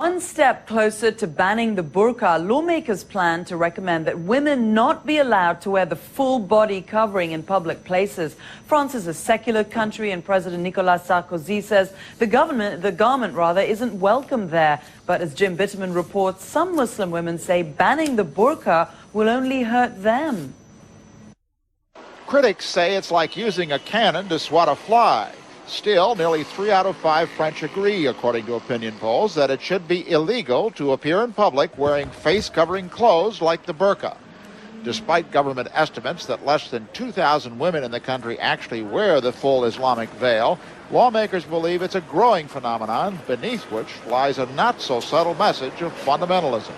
One step closer to banning the burqa, lawmakers plan to recommend that women not be allowed to wear the full body covering in public places. France is a secular country, and President Nicolas Sarkozy says the garment isn't welcome there. But as Jim Bitterman reports, some Muslim women say banning the burqa will only hurt them. Critics say it's like using a cannon to swat a fly. Still, nearly 3 out of 5 French agree, according to opinion polls, that it should be illegal to appear in public wearing face-covering clothes like the burqa. Despite government estimates that less than 2,000 women in the country actually wear the full Islamic veil, lawmakers believe it's a growing phenomenon beneath which lies a not-so-subtle message of fundamentalism.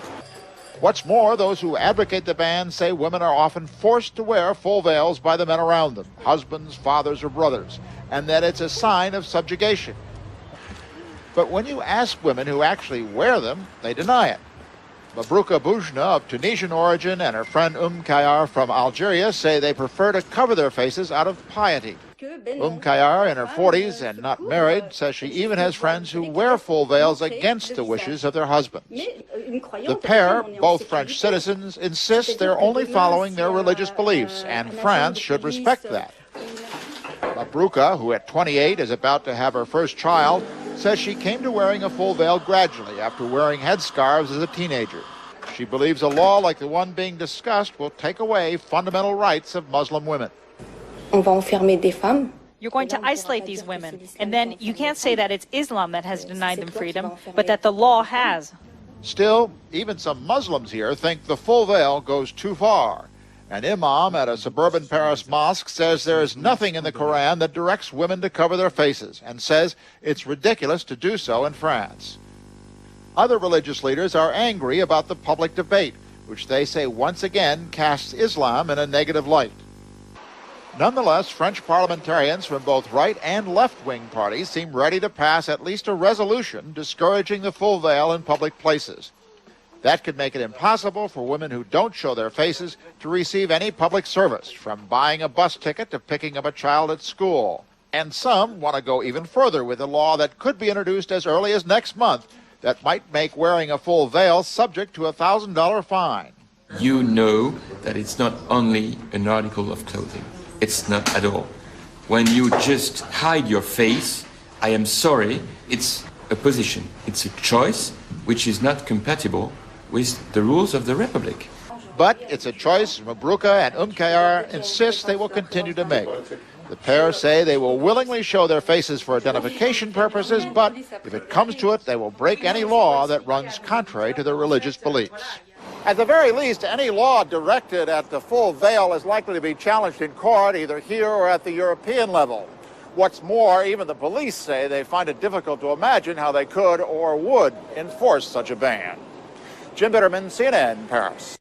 What's more, those who advocate the ban say women are often forced to wear full veils by the men around them, husbands, fathers, or brothers, and that it's a sign of subjugation. But when you ask women who actually wear them, they deny it. Burka Boujna, of Tunisian origin, and her friend Kayar from Algeria say they prefer to cover their faces out of piety. Kayar, in her 40s and not married, says she even has friends who wear full veils against the wishes of their husbands. The pair, both French citizens, insist they're only following their religious beliefs, and France should respect that. Burka, who at 28 is about to have her first child, says she came to wearing a full veil gradually after wearing headscarves as a teenager. She believes a law like the one being discussed will take away fundamental rights of Muslim women. You're going to isolate these women, and then you can't say that it's Islam that has denied them freedom, but that the law has. Still, even some Muslims here think the full veil goes too far. An imam at a suburban Paris mosque says there is nothing in the Quran that directs women to cover their faces, and says it's ridiculous to do so in France. Other religious leaders are angry about the public debate, which they say once again casts Islam in a negative light. Nonetheless, French parliamentarians from both right and left-wing parties seem ready to pass at least a resolution discouraging the full veil in public places. That could make it impossible for women who don't show their faces to receive any public service, from buying a bus ticket to picking up a child at school. And some want to go even further with a law that could be introduced as early as next month that might make wearing a full veil subject to a $1,000 fine. You know that it's not only an article of clothing. It's not at all. When you just hide your face, I am sorry, it's a position. It's a choice which is not compatible with the rules of the Republic. But it's a choice Burka and Kayar insist they will continue to make. The pair say they will willingly show their faces for identification purposes, but if it comes to it, they will break any law that runs contrary to their religious beliefs. At the very least, any law directed at the full veil is likely to be challenged in court, either here or at the European level. What's more, even the police say they find it difficult to imagine how they could or would enforce such a ban. Jim Bitterman, CNN, Paris.